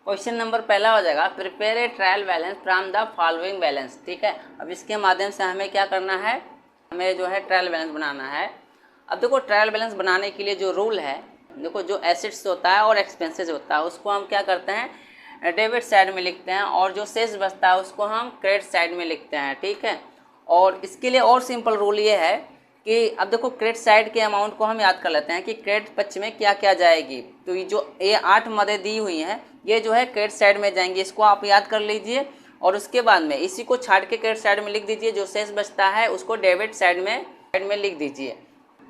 Question number पहला हो जाएगा prepare a trial balance from the following balance. ठीक है, अब इसके माध्यम से हमें क्या करना है, हमें जो है ट्रायल बैलेंस बनाना है। अब देखो ट्रायल बैलेंस बनाने के लिए जो रूल है, देखो जो एसेट्स होता है और एक्सपेंसेस होता है उसको हम क्या करते हैं डेबिट साइड में लिखते हैं, और जो शेष बचता है उसको हम क्रेडिट साइड में लिखते हैं। ठीक है, और इसके लिए और सिंपल रूल ये है कि अब देखो क्रेडिट साइड के अमाउंट को हम याद कर लेते हैं कि क्रेडिट पक्ष में क्या क्या जाएगी। तो ये जो 8 मदें दी हुई हैं ये जो है क्रेडिट साइड में जाएंगी, इसको आप याद कर लीजिए। और उसके बाद में इसी को छाड़ के क्रेडिट साइड में लिख दीजिए, जो शेष बचता है उसको डेबिट साइड में लिख दीजिए।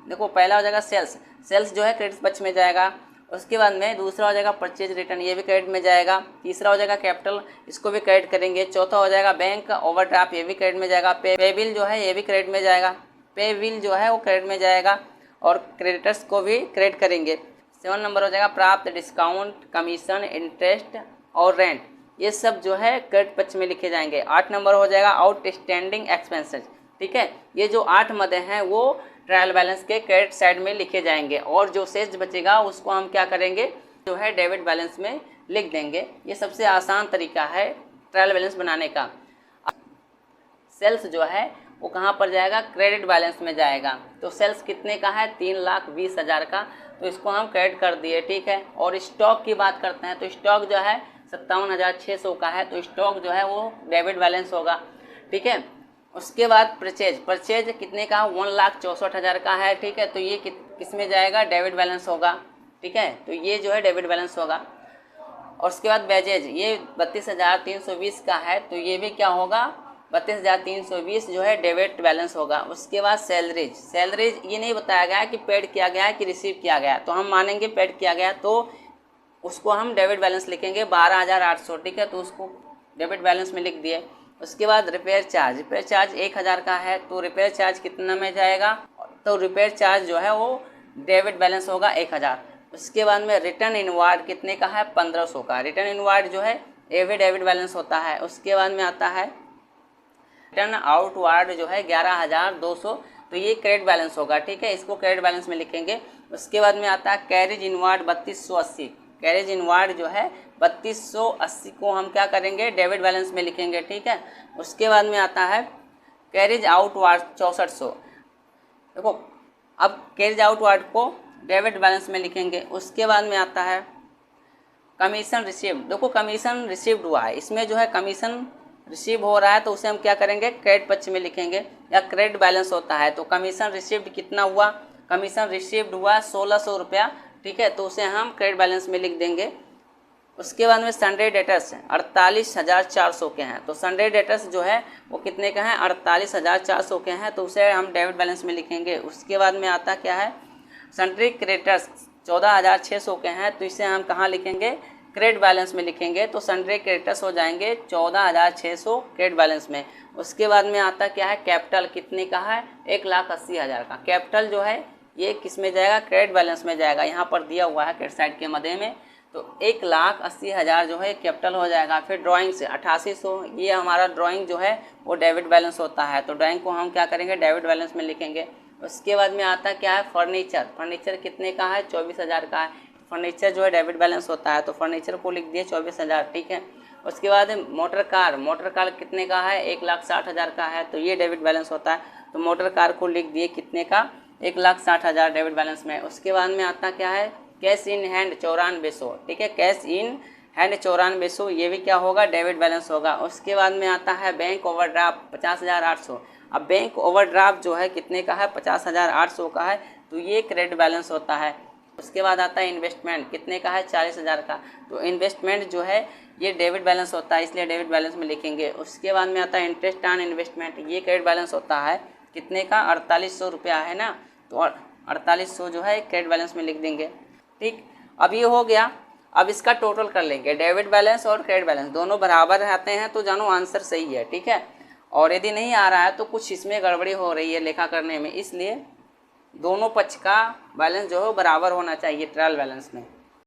देखो पहला हो जाएगा सेल्स जो है क्रेडिट पक्ष में जाएगा। उसके बाद में दूसरा हो जाएगा परचेज रिटर्न, ये भी क्रेडिट में जाएगा। तीसरा हो जाएगा कैपिटल, इसको भी क्रेडिट करेंगे। चौथा हो जाएगा बैंक ओवरड्राफ्ट, ये भी क्रेडिट में जाएगा। पे बिल जो है ये भी क्रेडिट में जाएगा, पे बिल जो है वो क्रेडिट में जाएगा, और क्रेडिटर्स को भी क्रेडिट करेंगे। 7 नंबर हो जाएगा प्राप्त डिस्काउंट, कमीशन, इंटरेस्ट और रेंट, ये सब जो है क्रेडिट पक्ष में लिखे जाएंगे। 8 नंबर हो जाएगा आउटस्टैंडिंग एक्सपेंसेस। ठीक है, ये जो 8 मदें हैं वो ट्रायल बैलेंस के क्रेडिट साइड में लिखे जाएंगे, और जो शेष बचेगा उसको हम क्या करेंगे जो है डेबिट बैलेंस में लिख देंगे। ये सबसे आसान तरीका है ट्रायल बैलेंस बनाने का। सेल्स जो है वो कहाँ पर जाएगा, क्रेडिट बैलेंस में जाएगा। तो सेल्स कितने का है, 3,20,000 का, तो इसको हम क्रेडिट कर दिए। ठीक है, और स्टॉक की बात करते हैं तो स्टॉक जो है 57,600 का है, तो स्टॉक जो है वो डेबिट बैलेंस होगा। ठीक है, उसके बाद परचेज कितने का, 1,64,000 का है। ठीक है, तो ये किस में जाएगा, डेबिट बैलेंस होगा। ठीक है, तो ये जो है डेबिट बैलेंस होगा। और उसके बाद वेजेज ये 32,320 का है, तो ये भी क्या होगा, 32,320 जो है डेबिट बैलेंस होगा। उसके बाद सैलरीज ये नहीं बताया गया कि पेड किया गया है कि रिसीव किया गया है, तो हम मानेंगे पेड किया गया, तो उसको हम डेबिट बैलेंस लिखेंगे 12,800। ठीक है, तो उसको डेबिट बैलेंस में लिख दिए। उसके बाद रिपेयर चार्ज 1,000 का है, तो रिपेयर चार्ज कितना में जाएगा, तो रिपेयर चार्ज जो है वो डेबिट बैलेंस होगा 1,000। उसके बाद में रिटर्न इनवार्ड कितने का है, 1,500 का। रिटर्न इनवार्ड जो है ये भी डेबिट बैलेंस होता है। उसके बाद में आता है रिटर्न आउटवार्ड जो है 11,200, तो ये क्रेडिट बैलेंस होगा। ठीक है, इसको क्रेडिट बैलेंस में लिखेंगे। उसके बाद में आता है कैरेज इनवार्ड 3280, कैरेज इनवार्ड जो है 3280 को हम क्या करेंगे डेबिट बैलेंस में लिखेंगे। ठीक है, उसके बाद में आता है कैरेज आउटवार्ड 6400। देखो अब कैरेज आउटवार्ड को डेबिट बैलेंस में लिखेंगे। उसके बाद में आता है कमीशन रिसीव्ड। देखो कमीशन रिसीव्ड हुआ है, इसमें जो है कमीशन रिसीव हो रहा है, तो उसे हम क्या करेंगे क्रेडिट पक्ष में लिखेंगे, या क्रेडिट बैलेंस होता है। तो कमीशन रिसीव्ड कितना हुआ, कमीशन रिसीव्ड हुआ 1,600 रुपया। ठीक है, तो उसे हम क्रेडिट बैलेंस में लिख देंगे। उसके बाद में सन्डे डेटर्स 48,400 के हैं, तो सन्डे डेटर्स जो है वो कितने का है, 48,400 के हैं, तो उसे हम डेबिट बैलेंस में लिखेंगे। उसके बाद में आता क्या है सन्ड्री क्रेडिटर्स 14,600 के हैं, तो इसे हम कहाँ लिखेंगे क्रेडिट बैलेंस में लिखेंगे। तो सन्ड्री क्रेडिटर्स हो जाएंगे 14,600 क्रेडिट बैलेंस में। उसके बाद में आता क्या है कैपिटल कितने का है, 1,80,000 का। कैपिटल जो है ये किस में जाएगा, क्रेडिट बैलेंस में जाएगा। यहाँ पर दिया हुआ है क्रेडिट साइड के मध्य में, तो 1,80,000 जो है कैपिटल हो जाएगा। फिर ड्राइंग से 8800, ये हमारा ड्राइंग जो है वो डेबिट बैलेंस होता है, तो ड्राइंग को हम क्या करेंगे डेबिट बैलेंस में लिखेंगे। उसके बाद में आता क्या है फर्नीचर कितने का है, 24,000 का है। फर्नीचर जो है डेबिट बैलेंस होता है, तो फर्नीचर को लिख दिए 24,000। ठीक है, उसके बाद मोटर कार कितने का है, 1,60,000 का है, तो ये डेबिट बैलेंस होता है, तो मोटर कार को लिख दिए कितने का, 1,60,000 डेबिट बैलेंस में। उसके बाद में आता क्या है कैश इन हैंड 9400। ठीक है, कैश इन हैंड 9400, ये भी क्या होगा डेबिट बैलेंस होगा। उसके बाद में आता है बैंक ओवरड्राफ्ट 50,800। अब बैंक ओवरड्राफ्ट जो है कितने का है, 50,800 का है, तो ये क्रेडिट बैलेंस होता है। उसके बाद आता है इन्वेस्टमेंट कितने का है, 40,000 का, तो इन्वेस्टमेंट जो है ये डेबिट बैलेंस होता है, इसलिए डेबिट बैलेंस में लिखेंगे। उसके बाद में आता है इंटरेस्ट ऑन इन्वेस्टमेंट, ये क्रेडिट बैलेंस होता है कितने का, 4,800 रुपया है ना, तो 4,800 जो है क्रेडिट बैलेंस में लिख देंगे। ठीक, अब ये हो गया। अब इसका टोटल कर लेंगे, डेबिट बैलेंस और क्रेडिट बैलेंस दोनों बराबर आते हैं, तो जानो आंसर सही है। ठीक है, और यदि नहीं आ रहा है तो कुछ इसमें गड़बड़ी हो रही है लेखा करने में, इसलिए दोनों पक्ष का बैलेंस जो है बराबर होना चाहिए ट्रायल बैलेंस में।